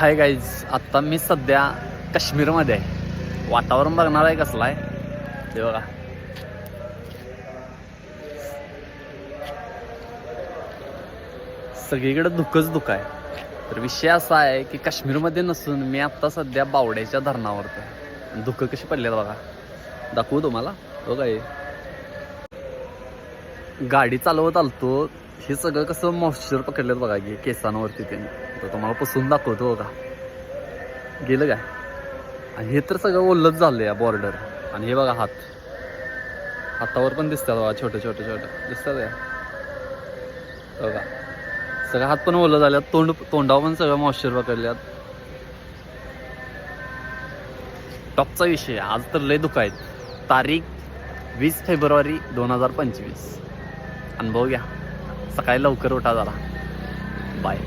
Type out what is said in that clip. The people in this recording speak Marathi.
हाय गाईज, आत्ता मी सध्या काश्मीरमध्ये आहे. वातावरण बघणार आहे कसलं आहे ते बघा. सगळीकडे धुकंच धुकं आहे. तर विषय असा आहे की काश्मीरमध्ये नसून मी आत्ता सध्या बावड्याच्या धरणावरती आहे. धुकं कशी पडलेत बघा, दाखवू तुम्हाला. बघा हे गाडी चालवत आलतो, हे सगळं कसं मॉइश्चर पकडलेत बघा की केसांवरती. ते तर तुम्हाला पुसून दाखवतो बघा. गेलं काय, आणि हे तर सगळं ओलच झालं या बॉर्डर. आणि हे बघा हातावर पण दिसतात बघा, छोटे छोटे छोटे दिसतात या बघा. सगळं हात पण ओलं झाल्यात, तोंडावर पण सगळं मॉइश्चर पकडल्यात. टॉपचा विषय आज तर लय दुःख आहेत. तारीख 20 फेब्रुवारी 2025. अनुभव घ्या, सकाळी लवकर उठा जरा. बाय.